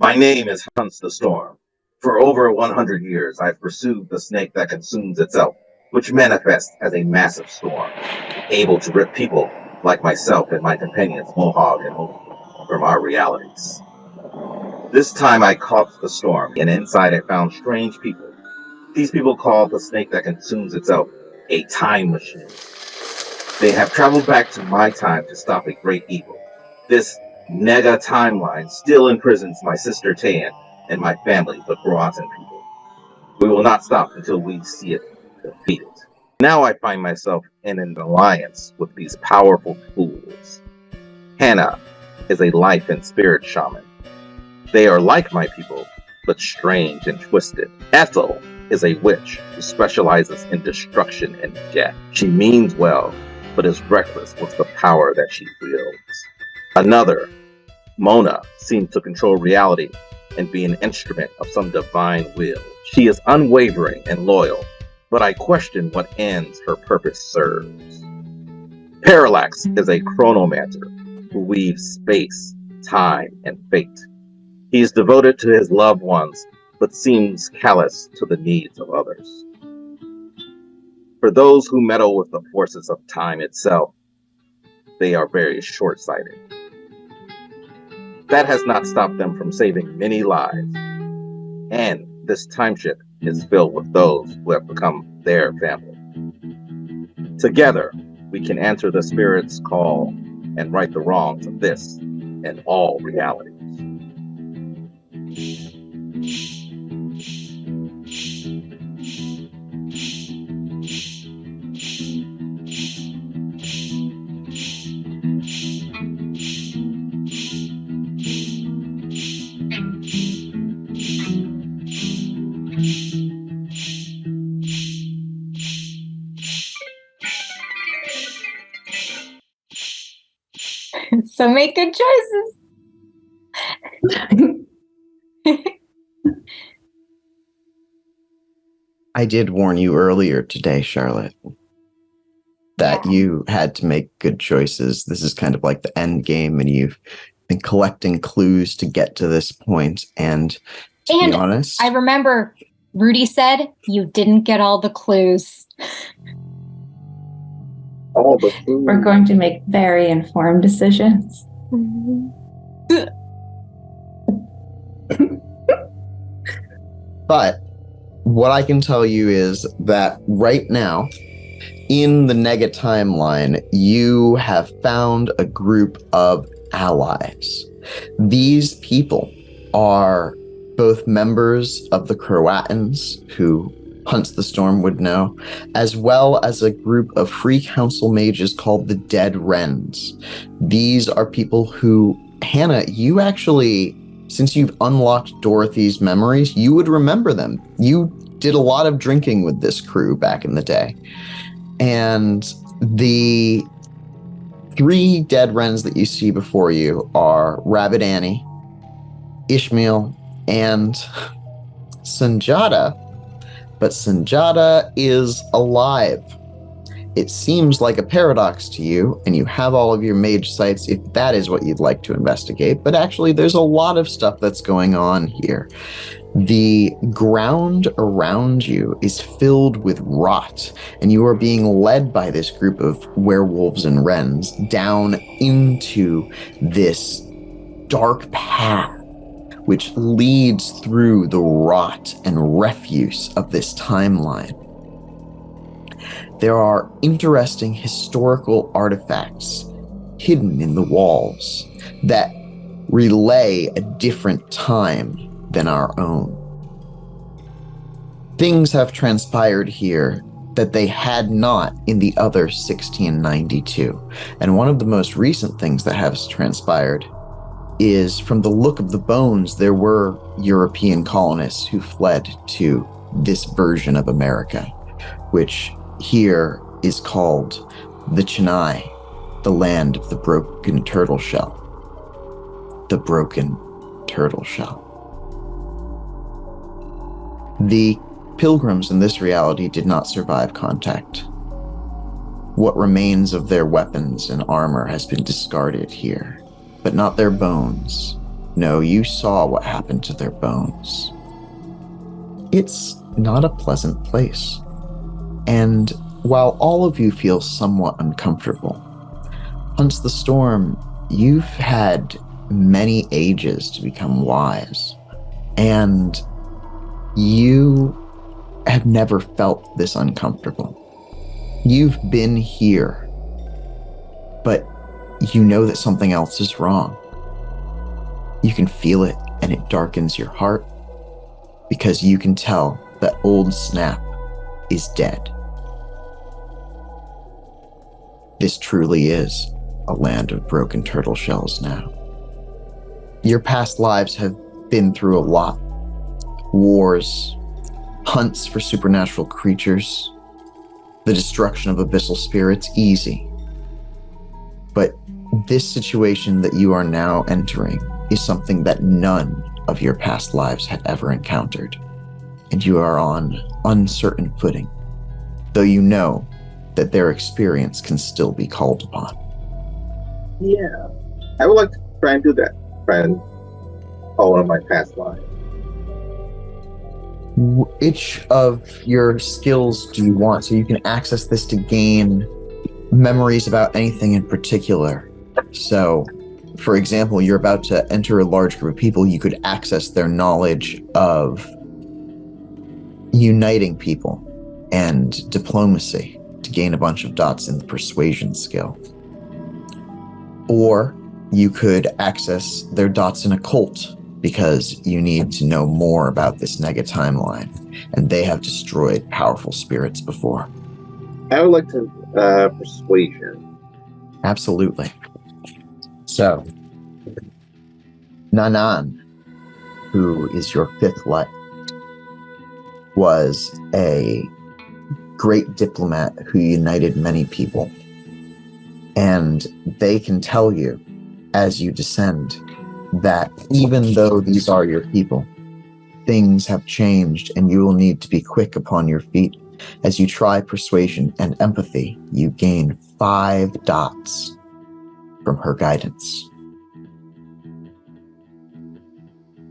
My name is Hunts the Storm. For over 100 years, I've pursued the snake that consumes itself, which manifests as a massive storm, able to rip people like myself and my companions Mohawk and Obi from our realities. This time I caught the storm, and inside I found strange people. These people call the snake that consumes itself a time machine. They have traveled back to my time to stop a great evil. This nega timeline still imprisons my sister Tayen and my family, the Broughton people. We will not stop until we see it defeated. Now I find myself in an alliance with these powerful fools. Hannah is a life and spirit shaman. They are like my people, but strange and twisted. Ethyl is a witch who specializes in destruction and death. She means well, but is reckless with the power that she wields. Another, Mona, seems to control reality and be an instrument of some divine will. She is unwavering and loyal, but I question what ends her purpose serves. Parallax is a chronomancer who weaves space, time, and fate. He is devoted to his loved ones, but seems callous to the needs of others. For those who meddle with the forces of time itself, they are very short-sighted. That has not stopped them from saving many lives, and this time ship is filled with those who have become their family. Together, we can answer the spirit's call and right the wrongs of this and all realities. So make good choices. I did warn you earlier today, Charlotte, that you had to make good choices. This is kind of like the end game, and you've been collecting clues to get to this point. And to be honest, I remember Rudy said you didn't get all the clues. We're going to make very informed decisions. But what I can tell you is that right now, in the Nega timeline, you have found a group of allies. These people are both members of the Croatans, who Hunts the Storm would know, as well as a group of free council mages called the Dead Wrens. These are people who, Hannah, you actually, since you've unlocked Dorothy's memories, you would remember them. You did a lot of drinking with this crew back in the day. And the three Dead Wrens that you see before you are Rabbit Annie, Ismail, and Sanjata. But Sanjata is alive. It seems like a paradox to you, and you have all of your mage sites if that is what you'd like to investigate, but actually there's a lot of stuff that's going on here. The ground around you is filled with rot, and you are being led by this group of werewolves and wrens down into this dark path which leads through the rot and refuse of this timeline. There are interesting historical artifacts hidden in the walls that relay a different time than our own. Things have transpired here that they had not in the other 1692. And one of the most recent things that has transpired is, from the look of the bones, there were European colonists who fled to this version of America, which here is called the Chennai, the land of the broken turtle shell. The broken turtle shell. The pilgrims in this reality did not survive contact. What remains of their weapons and armor has been discarded here, but not their bones. No, you saw what happened to their bones. It's not a pleasant place. And while all of you feel somewhat uncomfortable, Hunts the Storm, you've had many ages to become wise, and you have never felt this uncomfortable. You've been here, but you know that something else is wrong. You can feel it, and it darkens your heart, because you can tell that old Snap is dead. This truly is a land of broken turtle shells now. Your past lives have been through a lot. Wars, hunts for supernatural creatures, the destruction of abyssal spirits, easy. But this situation that you are now entering is something that none of your past lives had ever encountered. And you are on uncertain footing, though you know that their experience can still be called upon. Yeah, I would like to try and do that. Try and call one of my past lives. Which of your skills do you want? So you can access this to gain memories about anything in particular. So, for example, you're about to enter a large group of people. You could access their knowledge of uniting people and diplomacy to gain a bunch of dots in the persuasion skill. Or you could access their dots in occult, because you need to know more about this nega timeline, and they have destroyed powerful spirits before. I would like to persuasion. Absolutely. So, Nanan, who is your fifth life, was a great diplomat who united many people. And they can tell you, as you descend, that even though these are your people, things have changed, and you will need to be quick upon your feet. As you try persuasion and empathy, you gain 5 dots from her guidance.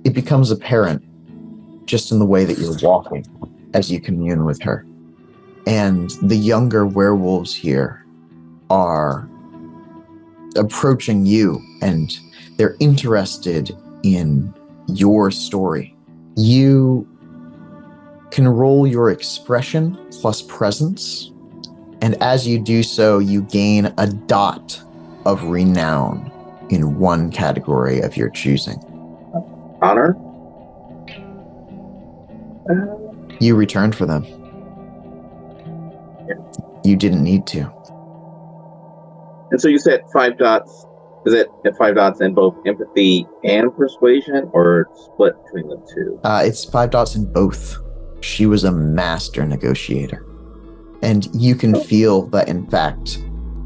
It becomes apparent just in the way that you're walking as you commune with her. And the younger werewolves here are approaching you, and they're interested in your story. You can roll your expression plus presence, and as you do so, you gain a dot of renown in one category of your choosing. Honor? You returned for them. Yeah. You didn't need to. And so you said 5 dots. Is it at 5 dots in both empathy and persuasion, or split between the two? It's 5 dots in both. She was a master negotiator. And you can feel that, in fact,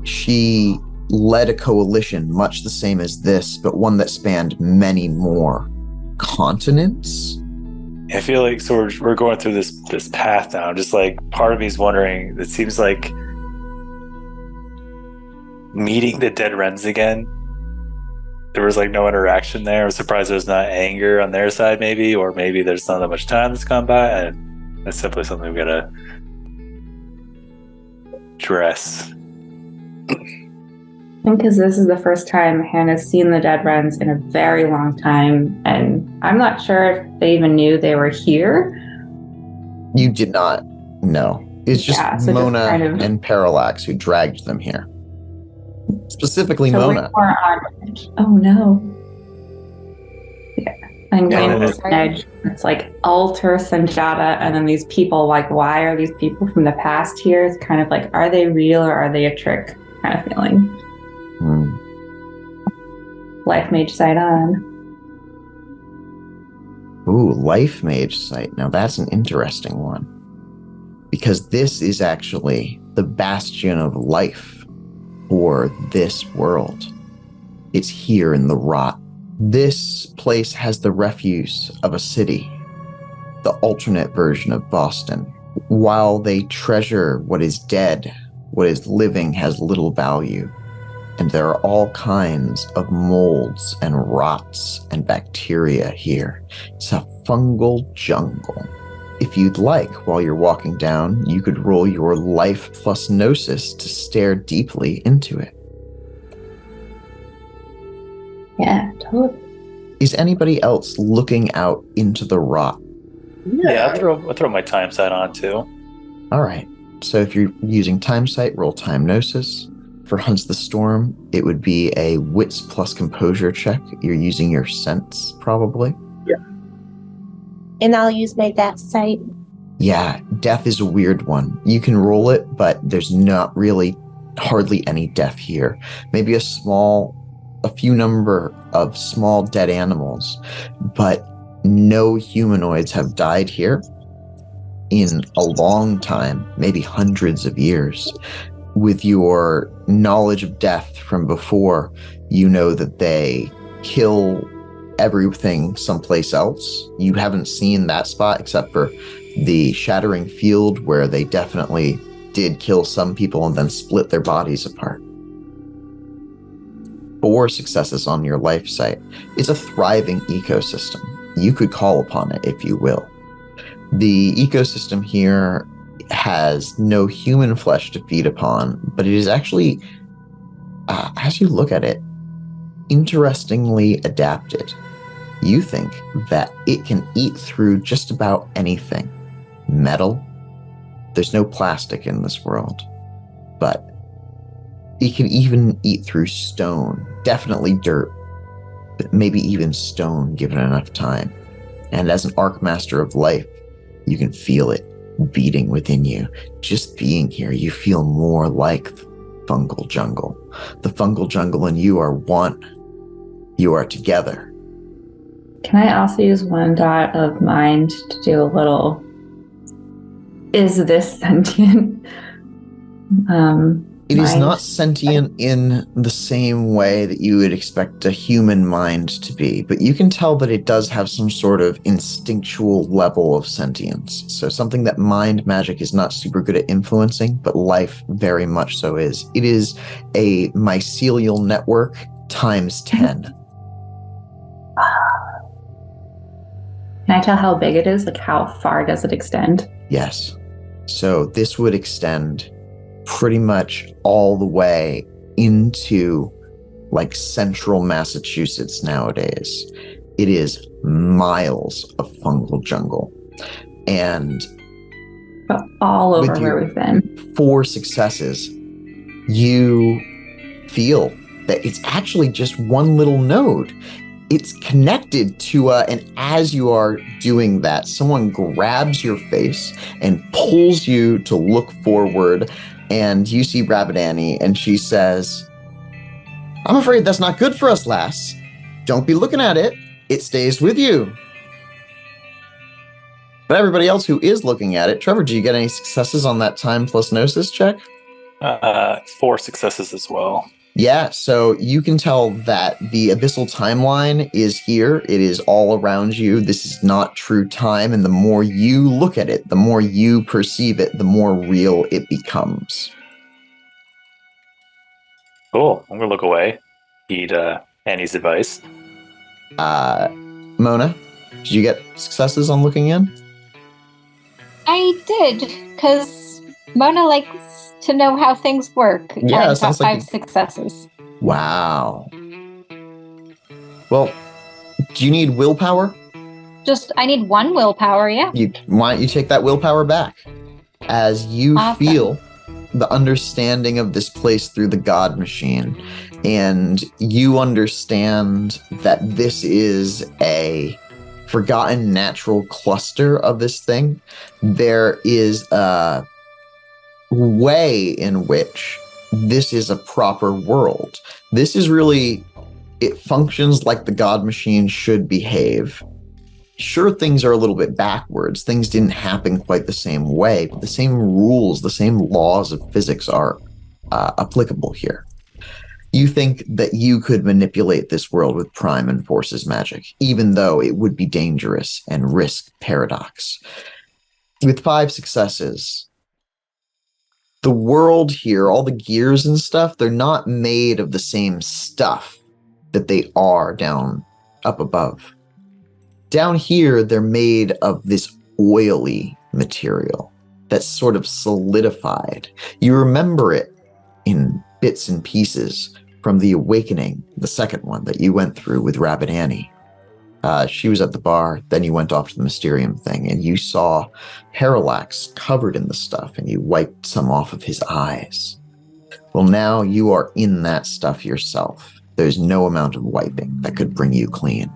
she led a coalition much the same as this, but one that spanned many more continents. I feel like we're going through this path now. Just like part of me is wondering, it seems like meeting the dead Wrens again, there was like no interaction there. I was surprised there's not anger on their side, maybe, or maybe there's not that much time that's gone by, and that's simply something we've got to address. Because this is the first time Hannah's seen the dead Wrens in a very long time, and I'm not sure if they even knew they were here. You did not know. It's just so Mona just kind of, and Parallax who dragged them here. Specifically so Mona. Oh no. Yeah. And Yeah, going to Edge, it's like alter Sanjata, and then these people, like, why are these people from the past here? It's kind of like, are they real or are they a trick kind of feeling. Life Mage sight on. Ooh, Life Mage sight. Now that's an interesting one. Because this is actually the bastion of life for this world. It's here in the rot. This place has the refuse of a city, the alternate version of Boston. While they treasure what is dead, what is living has little value. And there are all kinds of molds and rots and bacteria here. It's a fungal jungle. If you'd like, while you're walking down, you could roll your life plus gnosis to stare deeply into it. Yeah, totally. Is anybody else looking out into the rot? Yeah, I'll throw my time sight on too. All right. So if you're using time sight, roll time gnosis. For Hunts the Storm, it would be a wits plus composure check. You're using your sense, probably. Yeah. And I'll use my death sight. Yeah, death is a weird one. You can roll it, but there's not really hardly any death here. Maybe a few number of small dead animals, but no humanoids have died here in a long time, maybe hundreds of years. With your knowledge of death from before, you know that they kill everything someplace else. You haven't seen that spot except for the Shattering Field, where they definitely did kill some people and then split their bodies apart. 4 successes on your life sight. It's a thriving ecosystem. You could call upon it if you will. The ecosystem here has no human flesh to feed upon, but it is actually, as you look at it, interestingly adapted. You think that it can eat through just about anything. Metal. There's no plastic in this world, but it can even eat through stone. Definitely dirt, but maybe even stone given enough time. And as an Archmaster of life, you can feel it beating within you. Just being here, you feel more like the fungal jungle. The fungal jungle and you are one. You are together. Can I also use 1 dot of mind to do a little, is this sentient? It is mind? not sentient in the same way that you would expect a human mind to be, but you can tell that it does have some sort of instinctual level of sentience. So something that mind magic is not super good at influencing, but life very much so is. It is a mycelial network times 10. Can I tell how big it is? Like, how far does it extend? Yes. So this would extend pretty much all the way into like central Massachusetts nowadays. It is miles of fungal jungle. And But all over with where your we've been. 4 successes, you feel that it's actually just one little node. It's connected to, and as you are doing that, someone grabs your face and pulls you to look forward, and you see Rabbit Annie, and she says, "I'm afraid that's not good for us, lass. Don't be looking at it. It stays with you." But everybody else who is looking at it, Trevor, do you get any successes on that time plus gnosis check? 4 successes as well. Yeah, so you can tell that the abyssal timeline is here. It is all around you. This is not true time, and the more you look at it, the more you perceive it, the more real it becomes. Cool. I'm gonna look away. Heed Annie's advice. Mona, did you get successes on looking in? I did, because Mona likes to know how things work. Yeah, and it sounds got like 5 successes. Wow. Well, do you need willpower? I need 1 willpower, yeah. Why don't you take that willpower back? As you Awesome. feel the understanding of this place through the God Machine, and you understand that this is a forgotten natural cluster of this thing, there is a way in which this is a proper world. This is really, it functions like the God Machine should behave. Sure, things are a little bit backwards. Things didn't happen quite the same way, but the same rules, the same laws of physics are applicable here. You think that you could manipulate this world with Prime and Forces magic, even though it would be dangerous and risk paradox. With 5 successes, the world here, all the gears and stuff, they're not made of the same stuff that they are down up above. Down here, they're made of this oily material that's sort of solidified. You remember it in bits and pieces from the awakening, the second one that you went through with Rabbit Annie. She was at the bar, then you went off to the Mysterium thing, and you saw Parallax covered in the stuff, and you wiped some off of his eyes. Well, now you are in that stuff yourself. There's no amount of wiping that could bring you clean.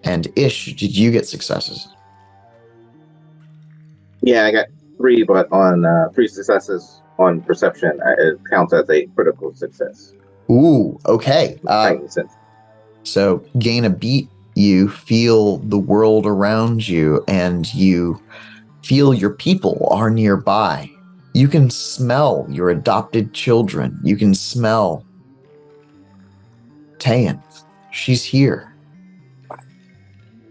And Ish, did you get successes? Yeah, I got 3, but on 3 successes on perception, it counts as a critical success. Ooh, okay. Sense. So gain a beat, you feel the world around you, and you feel your people are nearby. You can smell your adopted children. You can smell Tayen. She's here.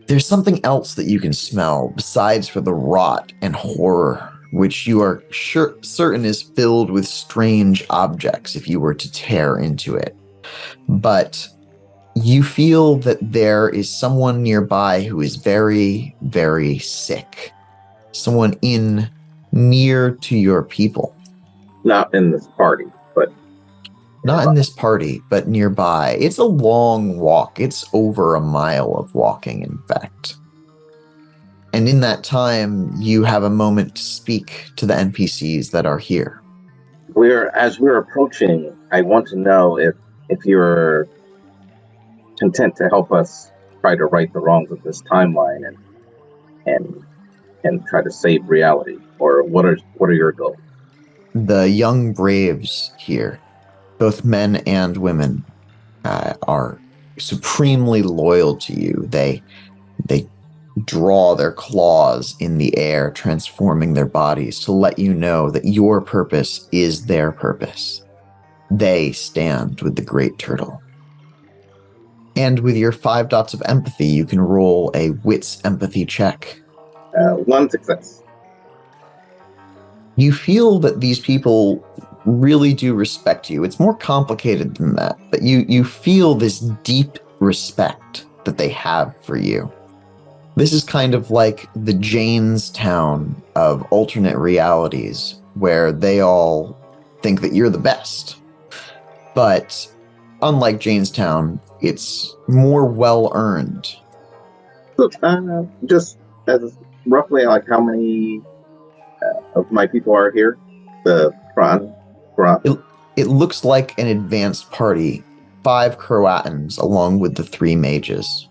There's something else that you can smell besides for the rot and horror, which you are certain is filled with strange objects if you were to tear into it. But you feel that there is someone nearby who is very, very sick. Someone near to your people. Not in this party, but... Not in this party, but nearby. It's a long walk. It's over a mile of walking, in fact. And in that time, you have a moment to speak to the NPCs that are here. As we're approaching, I want to know if you're content to help us try to right the wrongs of this timeline and try to save reality, or what are your goals? The young braves here, both men and women, are supremely loyal to you. They draw their claws in the air, transforming their bodies to let you know that your purpose is their purpose. They stand with the Great Turtle. And with your 5 dots of empathy, you can roll a wits empathy check. 1 success. You feel that these people really do respect you. It's more complicated than that, but you feel this deep respect that they have for you. This is kind of like the Janestown of alternate realities, where they all think that you're the best. But unlike Janestown, it's more well-earned. Just as roughly, like, how many of my people are here? The Kron? It looks like an advanced party. 5 Croatans along with the 3 mages.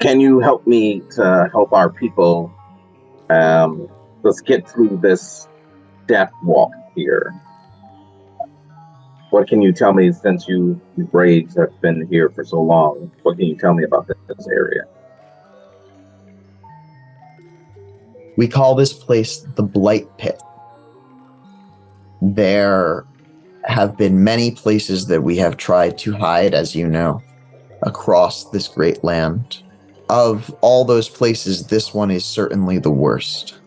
Can you help me to help our people let's get through this death walk here? What can you tell me, since you braves have been here for so long? What can you tell me about this area? We call this place the Blight Pit. There have been many places that we have tried to hide, as you know, across this great land. Of all those places, this one is certainly the worst.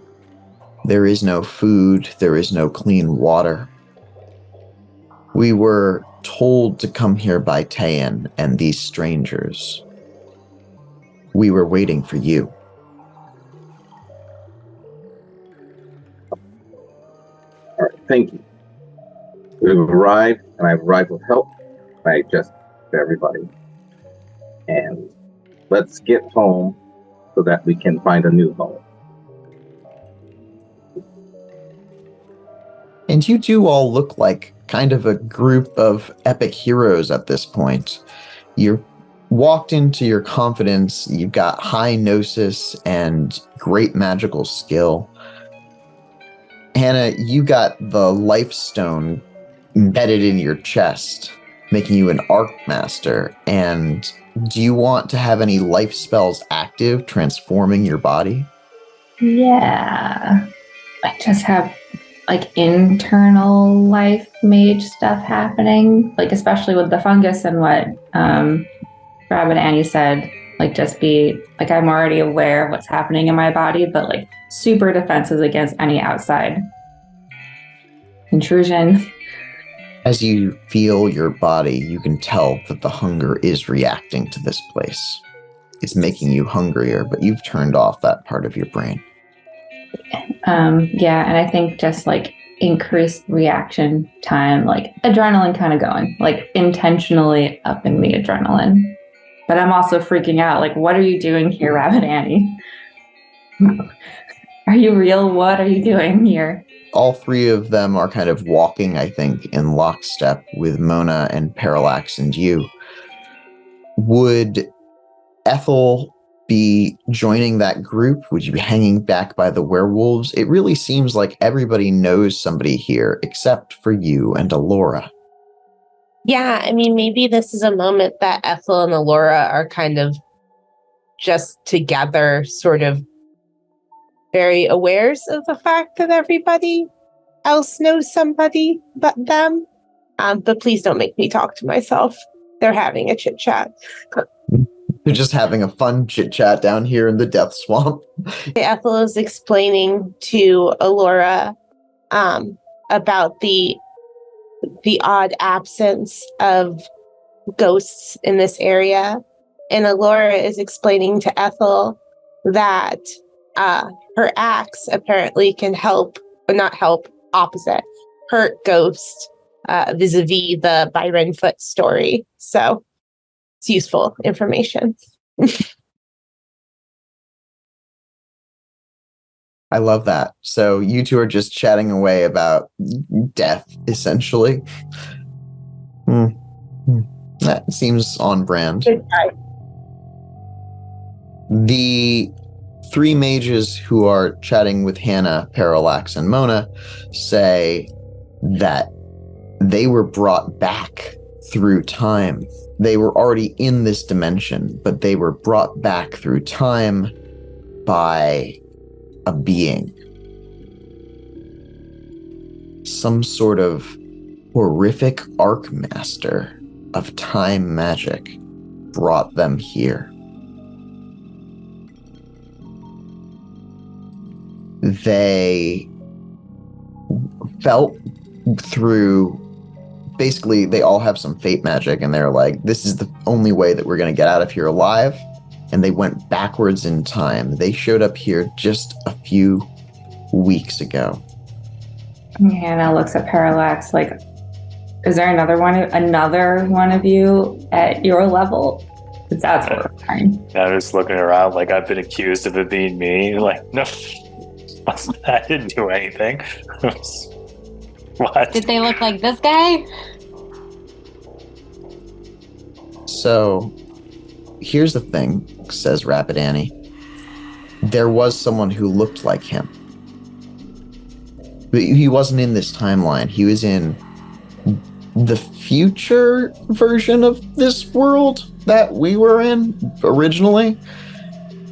There is no food, there is no clean water. We were told to come here by Tayen and these strangers. We were waiting for you. All right, thank you. We've arrived, and I've arrived with help. I just to everybody. And let's get home so that we can find a new home. And you do all look like kind of a group of epic heroes at this point. You're walked into your confidence, you've got high gnosis and great magical skill. Hannah, you got the life stone embedded in your chest, making you an arc master. And do you want to have any life spells active, transforming your body? Yeah. I just have like internal life mage stuff happening, like especially with the fungus and what Rabbit Annie said. Like just be like I'm already aware of what's happening in my body, but like super defenses against any outside intrusion. As you feel your body, you can tell that the hunger is reacting to this place. It's making you hungrier, but you've turned off that part of your brain. Yeah, and I think just like increased reaction time, like adrenaline kind of going, like intentionally upping the adrenaline. But I'm also freaking out. Like, what are you doing here, Rabbit Annie? Are you real? What are you doing here? All three of them are kind of walking, I think, in lockstep with Mona and Parallax and you. Would Ethyl be joining that group? Would you be hanging back by the werewolves? It really seems like everybody knows somebody here except for you and Alora. Yeah, I mean, maybe this is a moment that Ethyl and Alora are kind of just together, sort of very aware of the fact that everybody else knows somebody but them. But please don't make me talk to myself. They're having a chit chat. They're just having a fun chit chat down here in the Death Swamp. Ethyl is explaining to Alora about the odd absence of ghosts in this area. And Alora is explaining to Ethyl that her axe apparently can help, but not help, opposite, hurt ghosts vis-a-vis the Byron Foot story. So it's useful information. I love that. So you two are just chatting away about death, essentially. That seems on brand. The three mages who are chatting with Hannah, Parallax, and Mona say that they were brought back through time. They were already in this dimension, but they were brought back through time by a being. Some sort of horrific archmaster of time magic brought them here. They felt through, basically they all have some fate magic, and they're like, this is the only way that we're going to get out of here alive. And they went backwards in time. They showed up here just a few weeks ago. Hannah looks at Parallax like, is there another one of you at your level? Because that's horrifying. I'm just looking around like I've been accused of it being me. Like, no, I didn't do anything. What? Did they look like this guy? So, here's the thing, says Rapid Annie. There was someone who looked like him. But he wasn't in this timeline. He was in the future version of this world that we were in originally.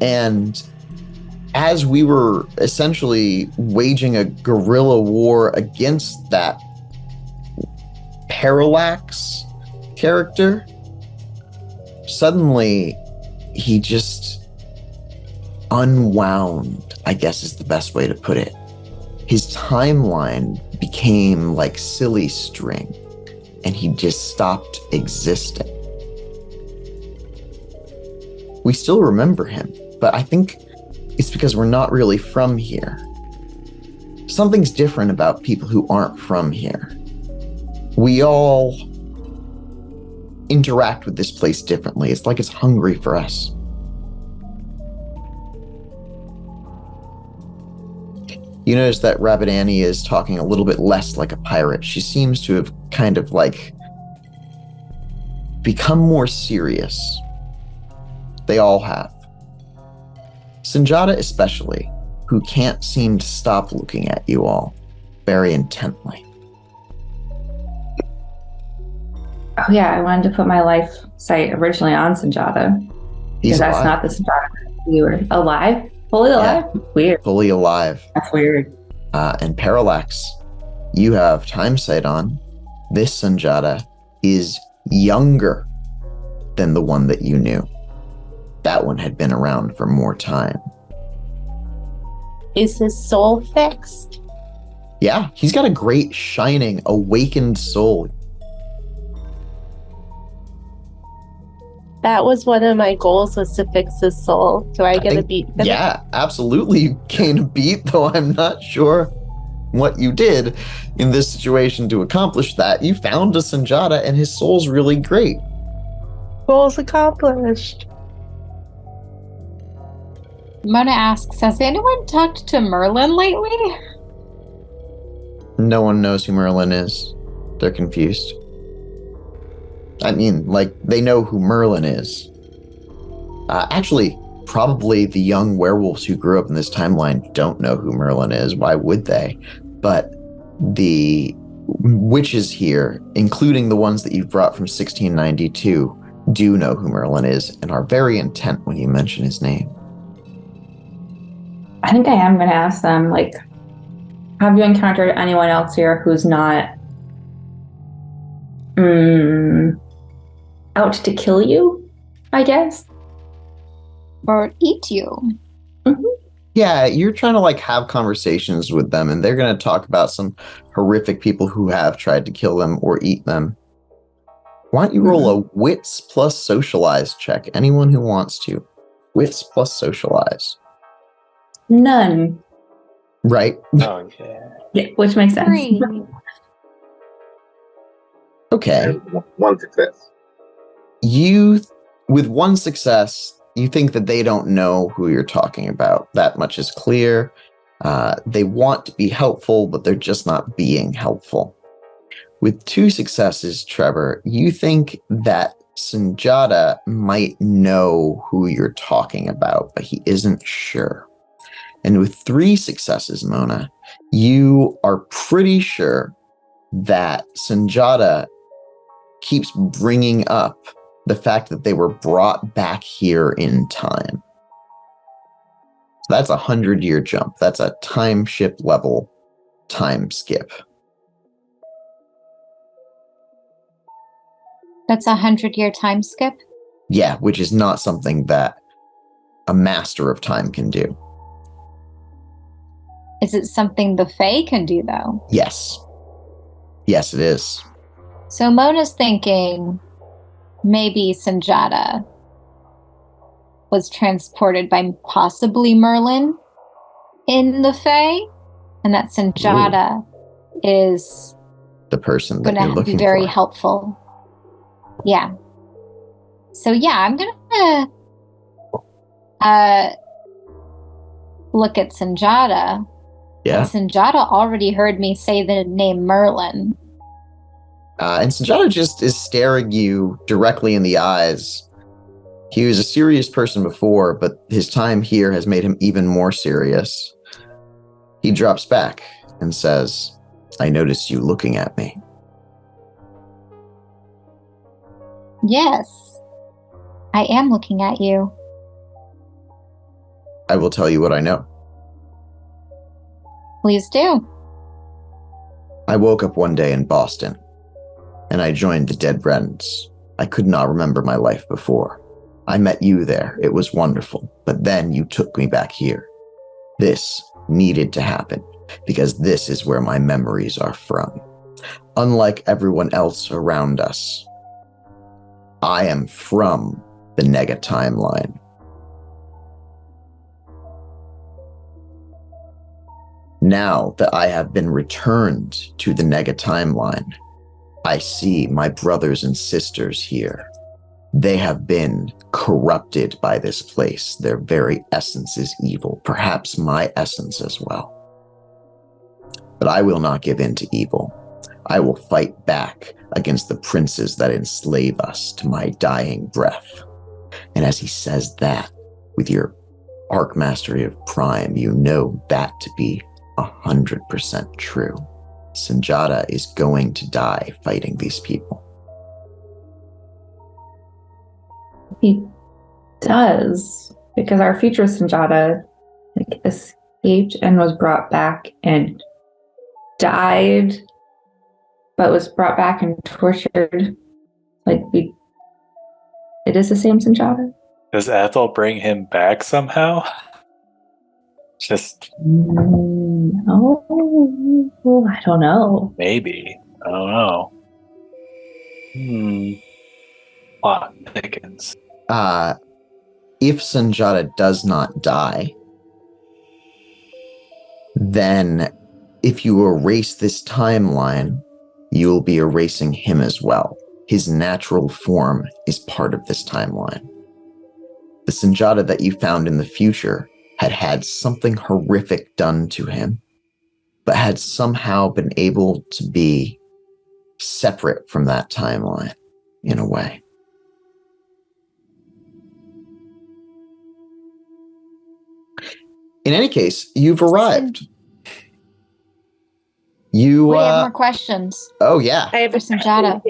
And as we were essentially waging a guerrilla war against that Parallax character, suddenly he just unwound, I guess is the best way to put it. His timeline became like silly string, and he just stopped existing. We still remember him, but I think it's because we're not really from here. Something's different about people who aren't from here. We all interact with this place differently. It's like it's hungry for us. You notice that Rabbit Annie is talking a little bit less like a pirate. She seems to have kind of like become more serious. They all have. Sanjata especially, who can't seem to stop looking at you all very intently. Oh yeah, I wanted to put my life sight originally on Sanjata. He's Because that's alive. not the Sanjata we were alive. Fully alive? Yeah. Weird. Fully alive. That's weird. And Parallax, you have time sight on. This Sanjata is younger than the one that you knew. that one had been around for more time. Is his soul fixed? Yeah, he's got a great, shining, awakened soul. That was one of my goals, was to fix his soul. Do I get a beat for that? Yeah, absolutely. You gain a beat, though I'm not sure what you did in this situation to accomplish that. You found a Sanjata, and his soul's really great. Goals accomplished. Mona asks, has anyone talked to Merlin lately? No one knows who Merlin is. They're confused. I mean, like, they know who Merlin is. Actually, probably the young werewolves who grew up in this timeline don't know who Merlin is. Why would they? But the witches here, including the ones that you've brought from 1692, do know who Merlin is and are very intent when you mention his name. I think I am going to ask them, like, have you encountered anyone else here who's not out to kill you, I guess? Or eat you? Mm-hmm. Yeah, you're trying to like have conversations with them, and they're going to talk about some horrific people who have tried to kill them or eat them. Why don't you roll a wits plus socialize check? Anyone who wants to. Wits plus socialize. None. Right? Oh, yeah. Yeah, which makes sense. 3. Okay. And one success. You, with one success, you think that they don't know who you're talking about. That much is clear. They want to be helpful, but they're just not being helpful. With 2 successes, Trevor, you think that Sanjata might know who you're talking about, but he isn't sure. And with 3 successes, Mona, you are pretty sure that Sanjata keeps bringing up the fact that they were brought back here in time. That's a 100-year jump. That's a time ship level time skip. That's a 100-year time skip? Yeah, which is not something that a master of time can do. Is it something the Fae can do, though? Yes. Yes, it is. So Mona's thinking maybe Sanjata was transported by possibly Merlin in the Fae, and that Sanjata is The person that going you're to looking be very for. helpful. Yeah. So yeah, I'm going to look at Sanjata. Yeah. And Sanjata already heard me say the name Merlin. And Sanjata just is staring you directly in the eyes. He was a serious person before, but his time here has made him even more serious. He drops back and says, I noticed you looking at me. Yes, I am looking at you. I will tell you what I know. Please do. I woke up one day in Boston, and I joined the dead Wrens. I could not remember my life before. I met you there. It was wonderful. But then you took me back here. This needed to happen, because this is where my memories are from. Unlike everyone else around us, I am from the Nega timeline. Now that I have been returned to the Nega timeline, I see my brothers and sisters here. They have been corrupted by this place. Their very essence is evil, perhaps my essence as well. But I will not give in to evil. I will fight back against the princes that enslave us to my dying breath. And as he says that, with your arc mastery of Prime, you know that to be 100% true. Sanjata is going to die fighting these people. He does, because our future Sanjata escaped and was brought back and died, but was brought back and tortured. It is the same Sanjata? Does Ethyl bring him back somehow? Just No, I don't know. maybe. I don't know. Plot thickens. If Sanjata does not die, then if you erase this timeline, you will be erasing him as well. His natural form is part of this timeline. The Sanjata that you found in the future had something horrific done to him, but had somehow been able to be separate from that timeline in a way. In any case, you've arrived. We have more questions Oh, yeah. I have for Sanjata.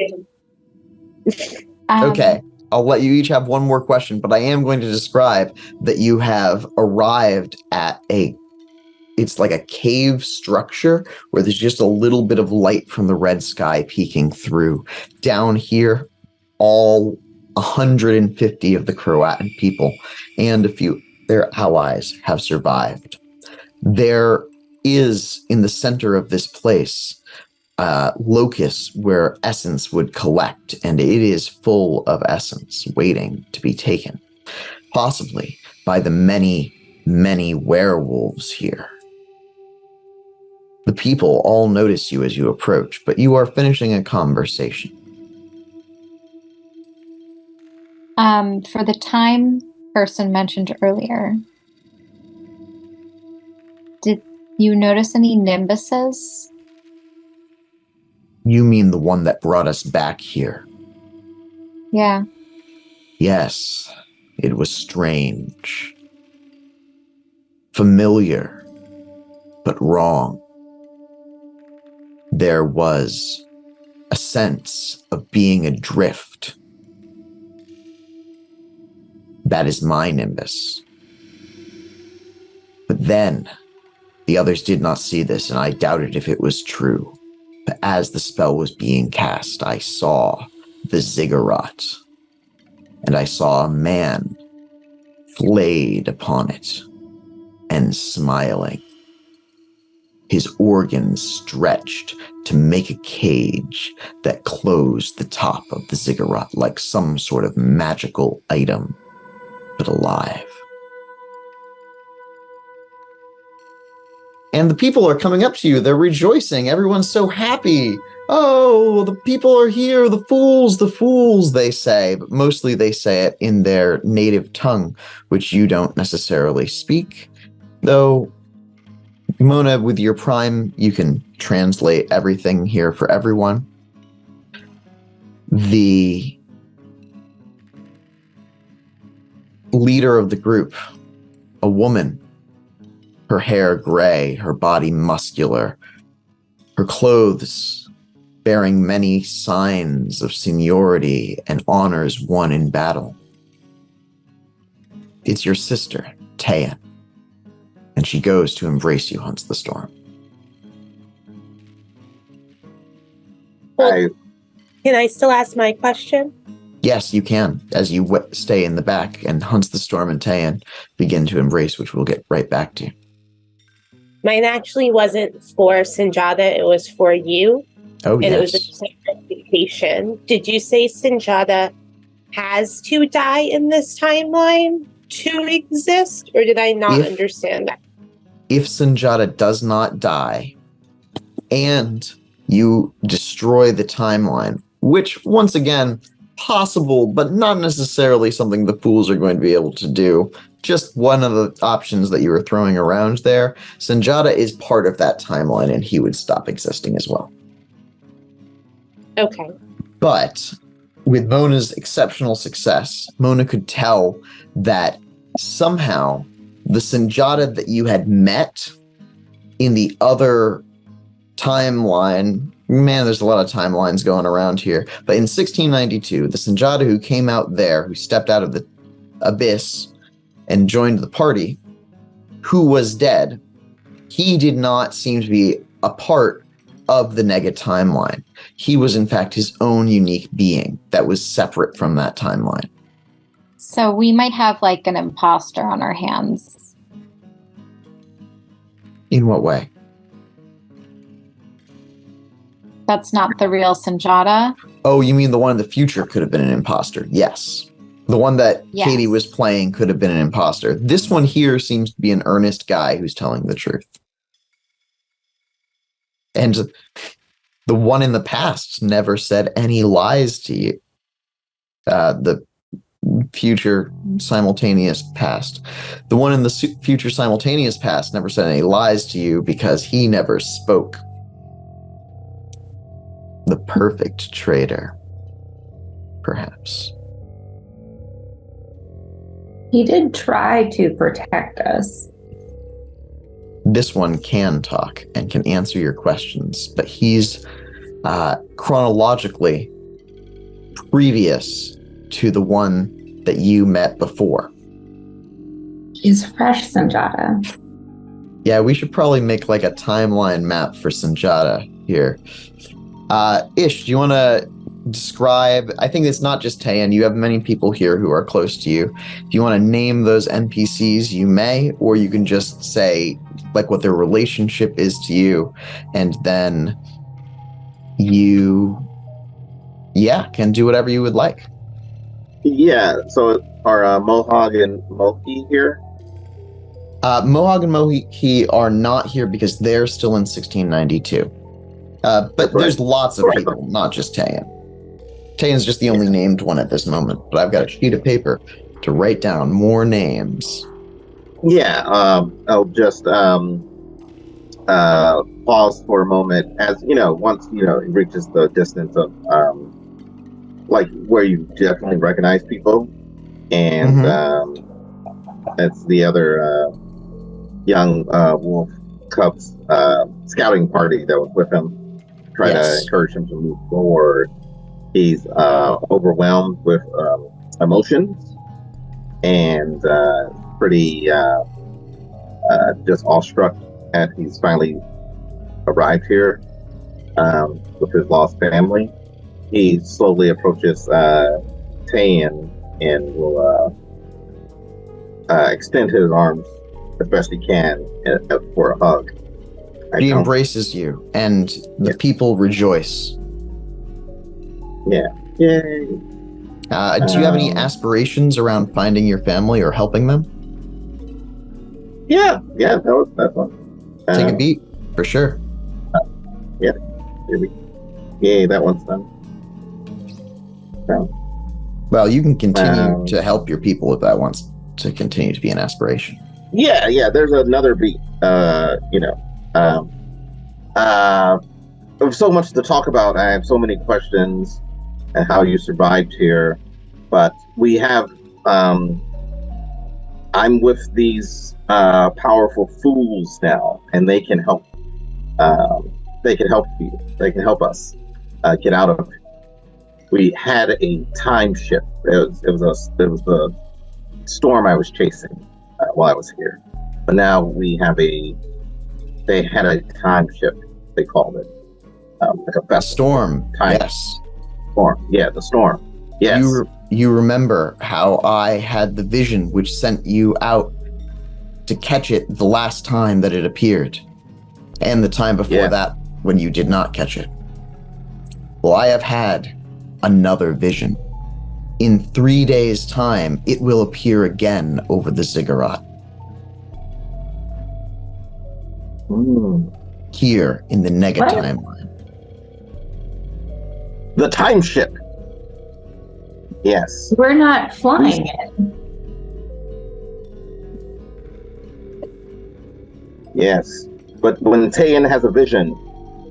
Okay. I'll let you each have one more question, but I am going to describe that you have arrived at it's like a cave structure where there's just a little bit of light from the red sky peeking through. Down here, all 150 of the Croatan people and a few their allies have survived. There is, in the center of this place, locus where essence would collect, and it is full of essence waiting to be taken, possibly by the many, many werewolves here. The people all notice you as you approach, but you are finishing a conversation. For the time person mentioned earlier, did you notice any nimbuses? You mean the one that brought us back here? Yeah. Yes, it was strange. Familiar, but wrong. There was a sense of being adrift. That is my nimbus. But then, the others did not see this, and I doubted if it was true. But as the spell was being cast, I saw the ziggurat, and I saw a man flayed upon it and smiling. His organs stretched to make a cage that closed the top of the ziggurat like some sort of magical item, but alive. And the people are coming up to you. They're rejoicing. Everyone's so happy. Oh, the people are here. The fools, they say. But mostly they say it in their native tongue, which you don't necessarily speak. Though, Mona, with your Prime, you can translate everything here for everyone. The leader of the group, a woman, her hair gray, her body muscular, her clothes bearing many signs of seniority and honors won in battle. It's your sister, Tayen, and she goes to embrace you, Hunts the Storm. Well, can I still ask my question? Yes, you can, as you stay in the back, and Hunts the Storm and Tayen begin to embrace, which we'll get right back to. Mine actually wasn't for Sanjata, it was for you. Oh, and yes. It was a clarification. Did you say Sanjata has to die in this timeline to exist, or did I not understand that? If Sanjata does not die, and you destroy the timeline, which, once again, possible, but not necessarily something the fools are going to be able to do. Just one of the options that you were throwing around there. Sanjata is part of that timeline, and he would stop existing as well. Okay. But with Mona's exceptional success, Mona could tell that somehow the Sanjata that you had met in the other timeline, man, there's a lot of timelines going around here, but in 1692, the Sanjata who came out there, who stepped out of the abyss and joined the party, who was dead, he did not seem to be a part of the Nega timeline. He was, in fact, his own unique being that was separate from that timeline. So we might have like an imposter on our hands. In what way? That's not the real Sanjata. Oh, you mean the one in the future could have been an imposter? Yes. The one that Yes. Caity was playing could have been an imposter. This one here seems to be an earnest guy who's telling the truth. And the one in the past never said any lies to you. The future simultaneous past. The one in the future simultaneous past never said any lies to you because he never spoke. The perfect traitor, perhaps. He did try to protect us. This one can talk and can answer your questions, but he's chronologically previous to the one that you met before. He's fresh, Sanjata. Yeah, we should probably make like a timeline map for Sanjata here. Ish, do you want to describe, I think it's not just Tayen, you have many people here who are close to you. If you want to name those NPCs, you may, or you can just say like what their relationship is to you, and then you, can do whatever you would like. Yeah, so are Mohawk and Mohi here? Mohawk and Mohi are not here because they're still in 1692. But Right. there's lots of people, not just Tayen. Tayen's just the only named one at this moment, but I've got a sheet of paper to write down more names. Yeah, I'll just pause for a moment as, once, it reaches the distance of, like, where you definitely recognize people. And it's the other young wolf cubs scouting party that was with him. Try to encourage him to move forward. He's overwhelmed with emotions and pretty just awestruck as he's finally arrived here with his lost family. He slowly approaches Tayen and will extend his arms as best he can for a hug. He embraces you, and the people rejoice. Yeah. Yay. Do you have any aspirations around finding your family or helping them? Yeah, that's one. Take a beat, for sure. Yay, that one's done. So, well, you can continue to help your people if that wants to continue to be an aspiration. Yeah, there's another beat. There's so much to talk about. I have so many questions and how you survived here, but we have I'm with these powerful fools now, and they can help you, they can help us get out of it. We had a time shift. It was the storm I was chasing while I was here, but now they had a time shift, they called it. Like a festival. Storm. Time. Yes. Storm. Yeah, the storm. Yes. You remember how I had the vision which sent you out to catch it the last time that it appeared, and the time before that when you did not catch it. Well, I have had another vision. In 3 days' time, it will appear again over the ziggurat. Here in the Nega timeline. The time ship. Yes. We're not flying it. Yes. But when Tayen has a vision,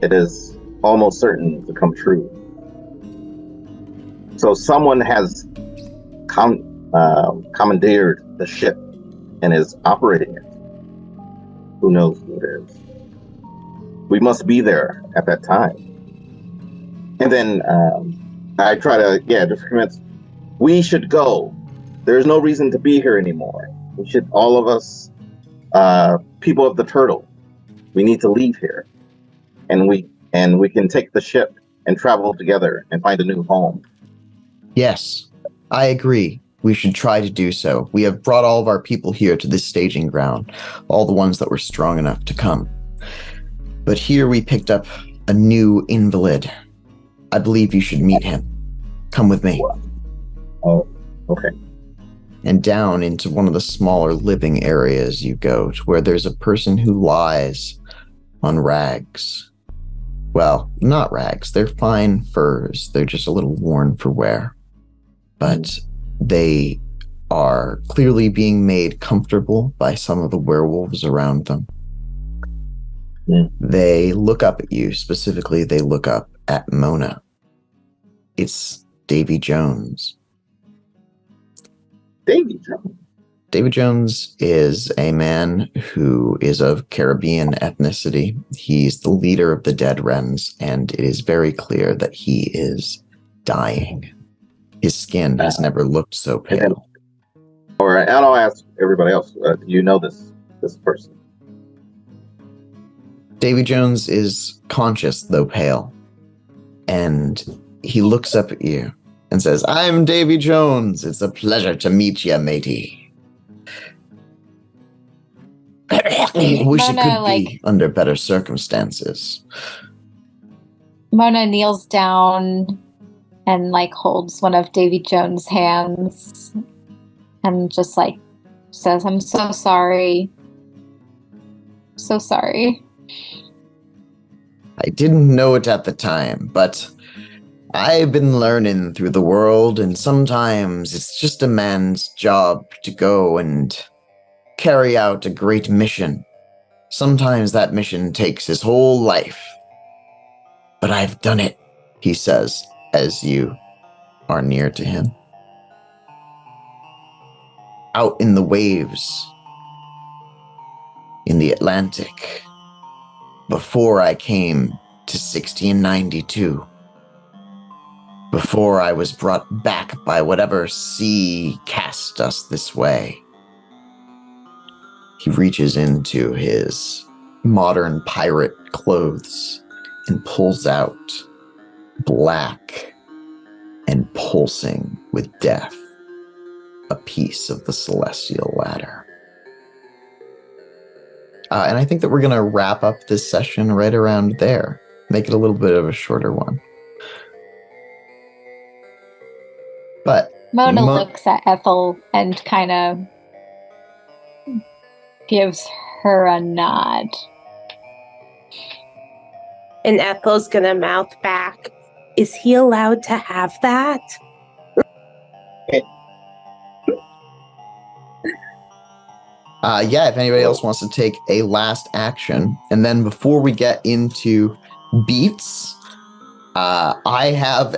it is almost certain to come true. So someone has commandeered the ship and is operating it. Who knows who it is? We must be there at that time. And then I try to, just convince, we should go. There's no reason to be here anymore. We should, all of us, people of the turtle, we need to leave here. And we can take the ship and travel together and find a new home. Yes, I agree. we should try to do so. We have brought all of our people here to this staging ground, all the ones that were strong enough to come. But here we picked up a new invalid. I believe you should meet him. Come with me. Oh, okay. And down into one of the smaller living areas you go, to where there's a person who lies on rags. Well, not rags. They're fine furs. They're just a little worn for wear. But they are clearly being made comfortable by some of the werewolves around them. They look up at you. Specifically, they look up at Mona. It's Davy Jones. Davy Jones. David Jones is a man who is of Caribbean ethnicity. He's the leader of the dead Wrens, and it is very clear that he is dying. His skin has never looked so pale. All right, and I'll ask everybody else. Do you know this person? Davy Jones is conscious, though pale, and he looks up at you and says, "I'm Davy Jones. It's a pleasure to meet you, matey." Wish it could be under better circumstances. Mona kneels down and holds one of Davy Jones' hands and just says, "I'm so sorry. So sorry." I didn't know it at the time, but I've been learning through the world, and sometimes it's just a man's job to go and carry out a great mission. Sometimes that mission takes his whole life. But I've done it, he says, as you are near to him. Out in the waves, in the Atlantic, before I came to 1692, before I was brought back by whatever sea cast us this way. He reaches into his modern pirate clothes and pulls out, black and pulsing with death, a piece of the celestial ladder. And I think that we're going to wrap up this session right around there. Make it a little bit of a shorter one. But Mona looks at Ethyl and kind of gives her a nod. And Ethel's gonna mouth back, "Is he allowed to have that?" Yeah, if anybody else wants to take a last action. And then before we get into beats, I have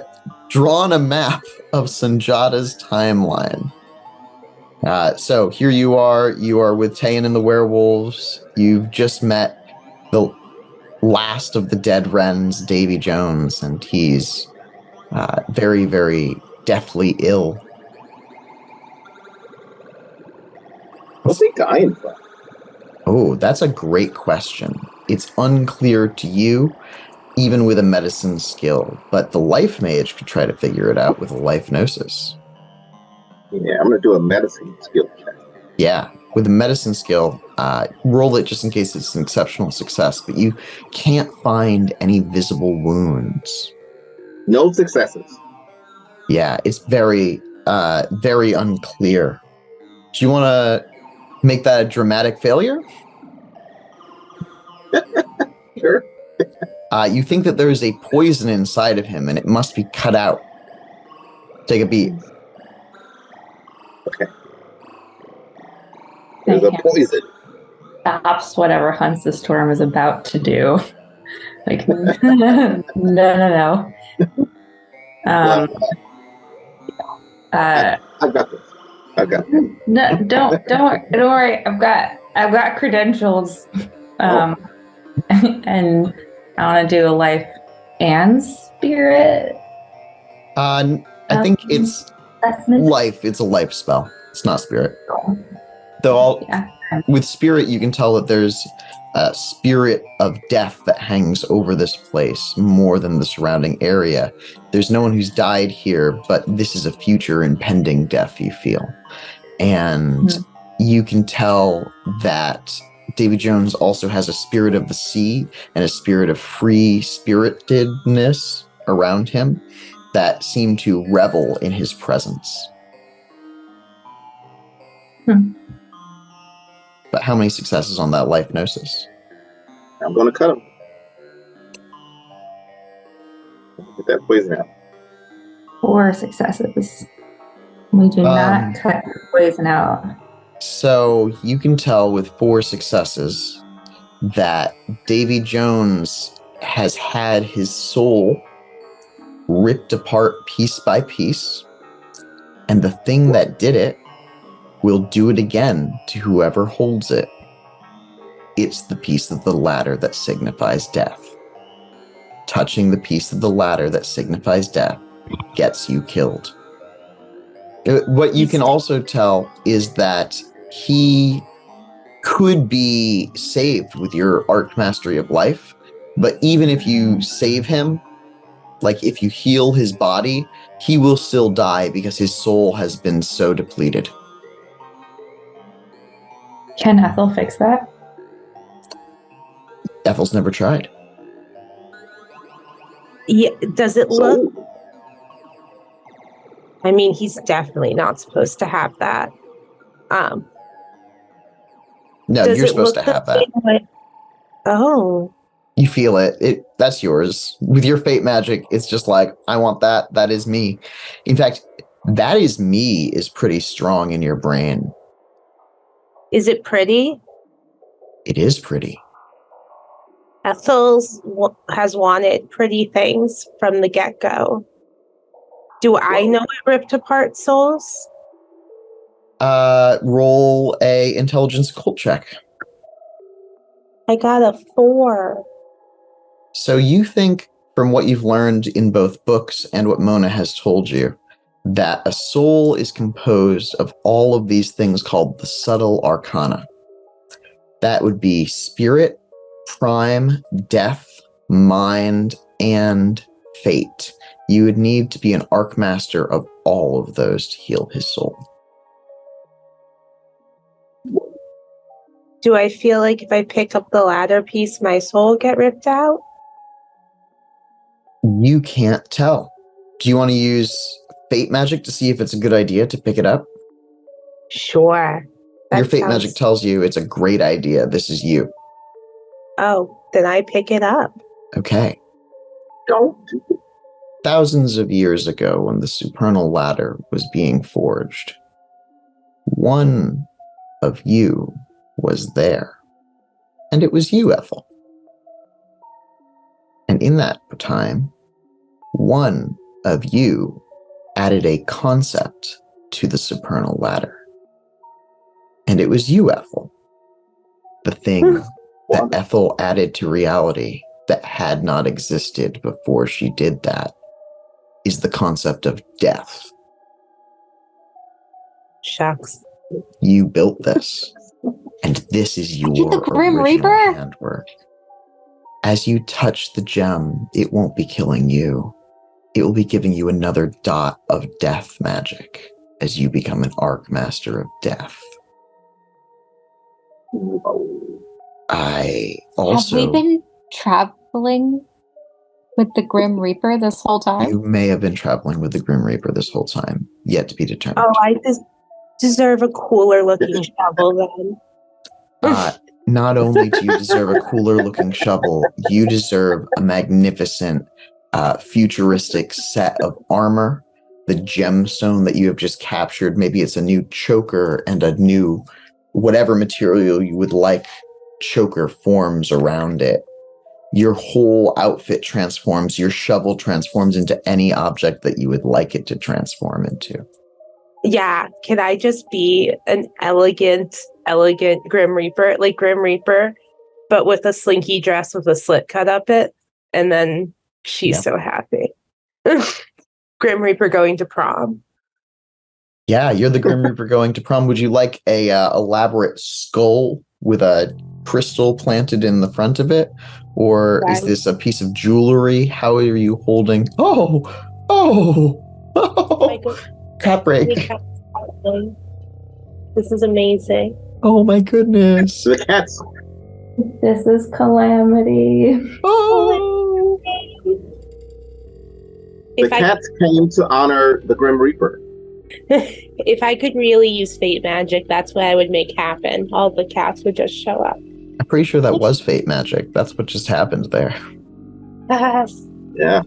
drawn a map of Sanjata's timeline. So here you are with Tayen and the werewolves. You've just met the last of the dead Wrens, Davy Jones, and he's very, very deathly ill. What's he dying from? Oh, that's a great question. It's unclear to you, even with a medicine skill, but the life mage could try to figure it out with a life gnosis. Yeah, I'm going to do a medicine skill check. Yeah, with a medicine skill, roll it just in case it's an exceptional success, but you can't find any visible wounds. No successes. Yeah, it's very, very unclear. Do you want to make that a dramatic failure? Sure. You think that there is a poison inside of him and it must be cut out. Take a beat. Okay. There's a poison. Stops whatever Hunts the Storm is about to do. No. I got this. I got this. No, don't worry. I've got credentials. And I want to do a life and spirit. I think it's life. It's a life spell. It's not spirit. Though with spirit, you can tell that there's spirit of death that hangs over this place more than the surrounding area. There's no one who's died here, but this is a future impending death, you feel. And you can tell that Davy Jones also has a spirit of the sea and a spirit of free spiritedness around him that seem to revel in his presence. But how many successes on that life gnosis? I'm going to cut him. Get that poison out. 4 successes. We do not cut the poison out. So you can tell with 4 successes that Davy Jones has had his soul ripped apart piece by piece, and the thing that did it will do it again to whoever holds it. It's the piece of the ladder that signifies death. Touching the piece of the ladder that signifies death gets you killed. What you can also tell is that he could be saved with your arc mastery of life, but even if you save him, like if you heal his body, he will still die because his soul has been so depleted. Can Ethyl fix that? Ethyl's never tried. Yeah, does it look? I mean, he's definitely not supposed to have that. No, Does you're it supposed to look the have that. same way? Oh, You feel it. That's yours. With your fate magic, it's just like, I want that. That is me. In fact, that is me is pretty strong in your brain. is it pretty? It is pretty. Ethyl has wanted pretty things from the get-go. Do I know it ripped apart souls? Roll a intelligence occult check. I got a 4. So you think, from what you've learned in both books and what Mona has told you, that a soul is composed of all of these things called the subtle arcana. That would be spirit, prime, death, mind, and fate. You would need to be an arcmaster of all of those to heal his soul. Do I feel like if I pick up the ladder piece, my soul will get ripped out? You can't tell. Do you want to use fate magic to see if it's a good idea to pick it up? Sure. Your fate magic tells you it's a great idea. This is you. Oh, then I pick it up. Okay. Don't. Thousands of years ago, when the supernal ladder was being forged, one of you was there. And it was you, Ethyl. And in that time, one of you added a concept to the supernal ladder. And it was you, Ethyl. The thing that Ethyl added to reality that had not existed before she did that is the concept of death. Shucks. You built this, and this is your the Grim original Reaper? handwork. As you touch the gem, it won't be killing you. It will be giving you another dot of death magic as you become an Arcmaster of Death. I also... Have we been traveling with the Grim Reaper this whole time? You may have been traveling with the Grim Reaper this whole time, yet to be determined. Oh, I deserve a cooler looking shovel then. Not only do you deserve a cooler looking shovel, you deserve a magnificent futuristic set of armor, the gemstone that you have just captured. Maybe it's a new choker and a new whatever material you would like choker forms around it. Your whole outfit transforms, your shovel transforms into any object that you would like it to transform into. Yeah, can I just be an elegant Grim Reaper, like Grim Reaper, but with a slinky dress with a slit cut up it, and then she's so happy. Grim Reaper going to prom. Yeah, you're the Grim Reaper going to prom. Would you like a elaborate skull with a crystal planted in the front of it? Or is Right. this a piece of jewelry? How are you holding? Oh! My good- Cat break. This is amazing. Oh my goodness. The cat's This is calamity. Oh! the If I cats came to honor the Grim Reaper. if I could really use fate magic, that's what I would make happen. All the cats would just show up. I'm pretty sure that was fate magic. That's what just happened there. Yes. Yeah.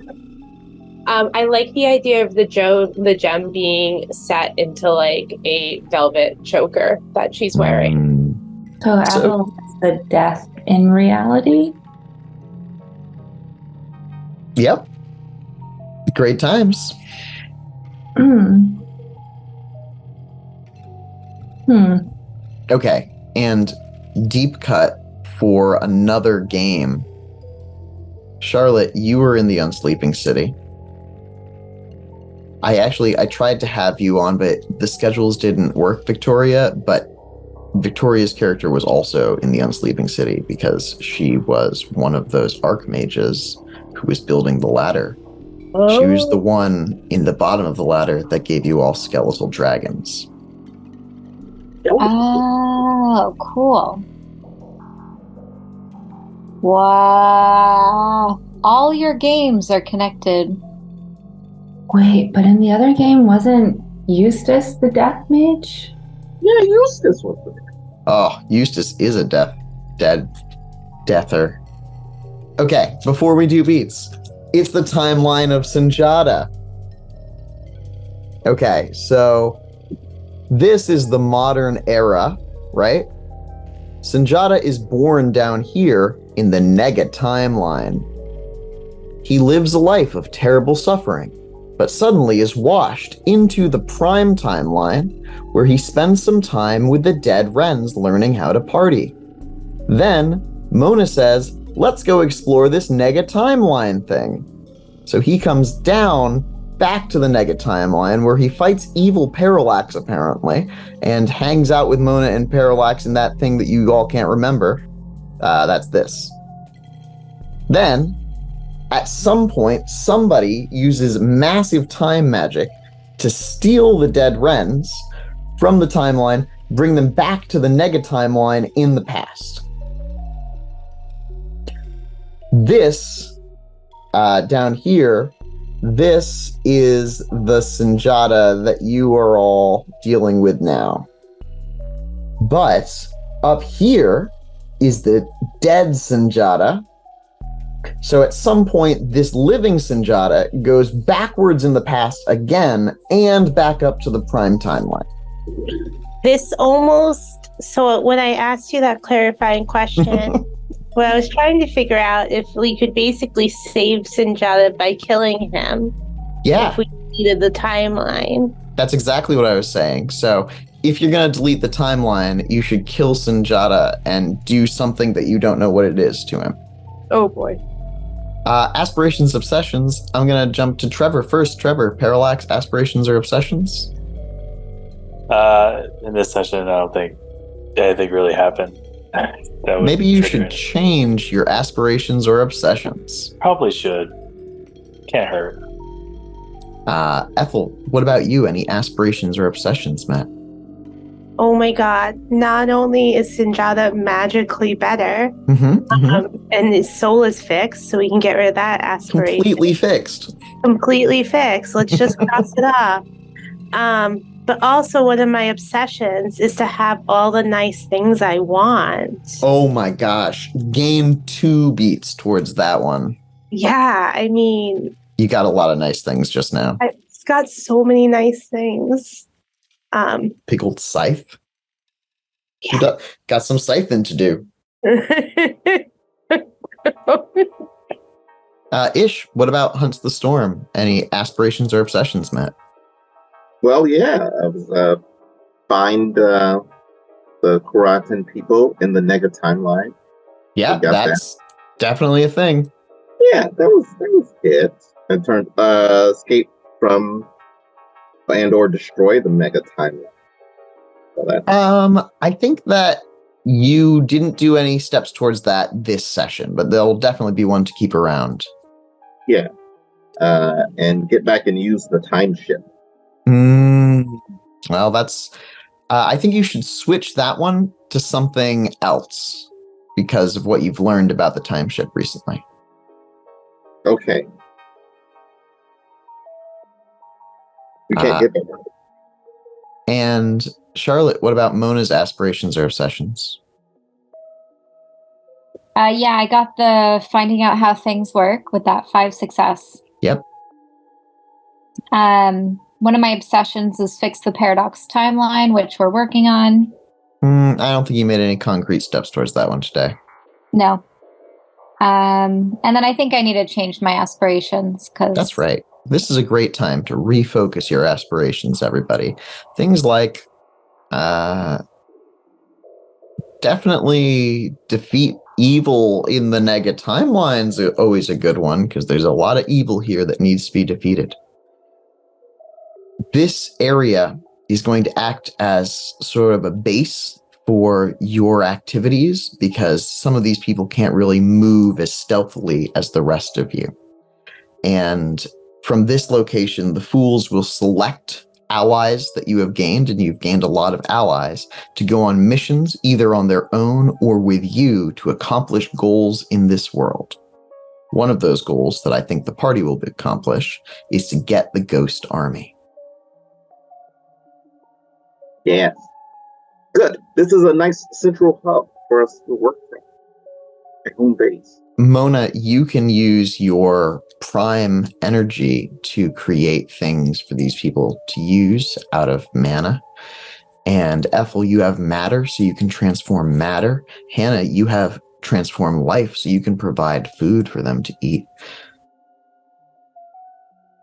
I like the idea of the gem being set into like a velvet choker that she's wearing. So Abyssal is the death in reality? Yep. Great times. Okay, and deep cut for another game. Charlotte, you were in the Unsleeping City. I tried to have you on, but the schedules didn't work, Victoria, but Victoria's character was also in the Unsleeping City because she was one of those archmages who was building the ladder. She was the one in the bottom of the ladder that gave you all skeletal dragons. Oh, cool. Wow. All your games are connected. Wait, but in the other game, wasn't Eustace the death mage? Yeah, Eustace was there. Oh, Eustace is a deather. Okay, before we do beats, it's the timeline of Sinjata. Okay, so this is the modern era, right? Sinjata is born down here in the Nega timeline. He lives a life of terrible suffering, but suddenly is washed into the Prime timeline, where he spends some time with the dead Wrens learning how to party. Then, Mona says, let's go explore this Nega timeline thing. So he comes down back to the Nega timeline, where he fights evil Parallax, apparently, and hangs out with Mona and Parallax in that thing that you all can't remember. That's this. Then, at some point, somebody uses massive time magic to steal the dead Wrens from the timeline, bring them back to the Nega timeline in the past. This, down here, this is the Sinjata that you are all dealing with now. But up here is the dead Sinjata. So at some point, this living Sinjata goes backwards in the past again and back up to the Prime timeline. This almost, so when I asked you that clarifying question, what I was trying to figure out if we could basically save Sinjata by killing him. Yeah. If we deleted the timeline. That's exactly what I was saying. So if you're going to delete the timeline, you should kill Sinjata and do something that you don't know what it is to him. Oh boy. Aspirations, obsessions. I'm going to jump to Trevor first. Trevor, Parallax, aspirations or obsessions? In this session, I don't think anything really happened. Maybe you should change your aspirations or obsessions. Probably should. Can't hurt. Ethyl, what about you? Any aspirations or obsessions, Matt? Oh my god. Not only is Sinjata magically better, and his soul is fixed, so we can get rid of that aspiration. Completely fixed. Completely fixed. Let's just cross it off. But also one of my obsessions is to have all the nice things I want. Oh my gosh. Gain 2 beats towards that one. Yeah, I mean... You got a lot of nice things just now. I've got so many nice things. Pickled scythe? Yeah. You got some scything to do. Ish, what about Hunts the Storm? Any aspirations or obsessions, Matt? Well, yeah, I was find the Kuratan people in the Nega timeline. Yeah, that's definitely a thing. Yeah, that was it. In terms escape from and or destroy the Mega timeline. So that I think that You didn't do any steps towards that this session, but there'll definitely be one to keep around. Yeah. And get back and use the time ship. Well, that's... I think you should switch that one to something else because of what you've learned about the time ship recently. Okay. We can't get there. And Charlotte, what about Mona's aspirations or obsessions? Yeah, I got the finding out how things work with that 5 success. Yep. One of my obsessions is fix the paradox timeline, which we're working on. I don't think you made any concrete steps towards that one today. No. And then I think I need to change my aspirations because That's right. This is a great time to refocus your aspirations, everybody. Things like definitely defeat evil in the Nega timeline's always a good one because there's a lot of evil here that needs to be defeated. This area is going to act as sort of a base for your activities because some of these people can't really move as stealthily as the rest of you. And from this location, the fools will select allies that you have gained, and you've gained a lot of allies, to go on missions either on their own or with you to accomplish goals in this world. One of those goals that I think the party will accomplish is to get the Ghost Army. Yeah. Good. This is a nice central hub for us to work from. A home base. Mona, you can use your prime energy to create things for these people to use out of mana. And Ethyl, you have matter, so you can transform matter. Hannah, you have transform life, so you can provide food for them to eat.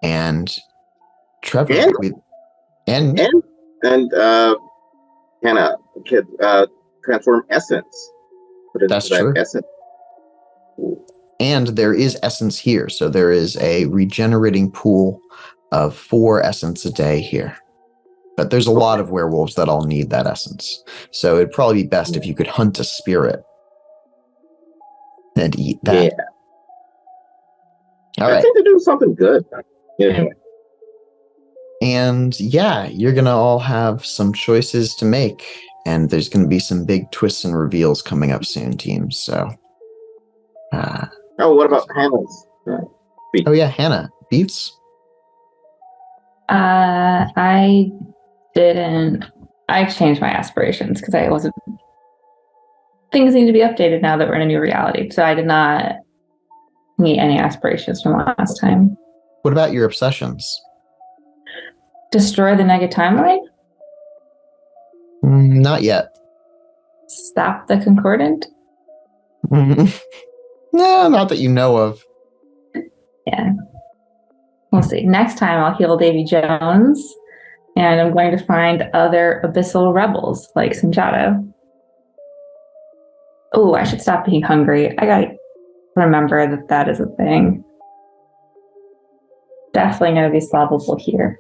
And Trevor, and Hannah could transform essence. Put it That's into true. That essence. And there is essence here. So there is a regenerating pool of 4 essence a day here. But there's a lot of werewolves that all need that essence. So it'd probably be best if you could hunt a spirit and eat that. Yeah. All right. I think they're doing something good. Yeah. And yeah, you're going to all have some choices to make. And there's going to be some big twists and reveals coming up soon, teams. So. What about Hannah's? Oh yeah, Hannah. Beats? I didn't. I changed my aspirations because I wasn't. Things need to be updated now that we're in a new reality. So I did not meet any aspirations from last time. What about your obsessions? Destroy the Nega timeline? Not yet. Stop the Concordant? No, not that you know of. Yeah. We'll see. Next time I'll heal Davy Jones, and I'm going to find other Abyssal rebels like Sinjado. Oh, I should stop being hungry. I gotta remember that that is a thing. Definitely gonna be solvable here.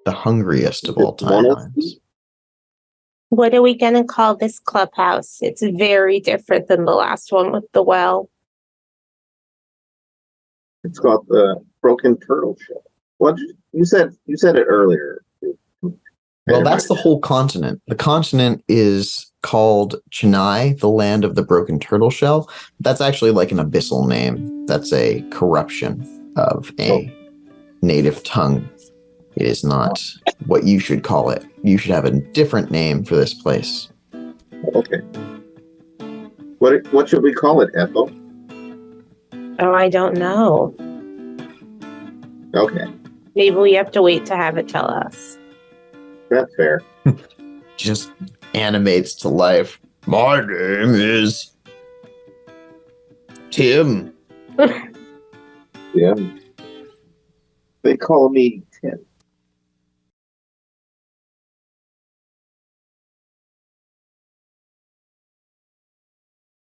The hungriest of all timelines. What are we going to call this clubhouse? It's very different than the last one with the well. It's called the Broken Turtle Shell. What you said it earlier. Well, that's the whole continent. The continent is called Chennai, the land of the broken turtle shell. That's actually like an abyssal name. That's a corruption of a native tongue. It is not what you should call it. You should have a different name for this place. Okay. What should we call it, Ethyl? Oh, I don't know. Okay. Maybe we have to wait to have it tell us. That's fair. Just animates to life. My name is Tim. Yeah. They call me Tim.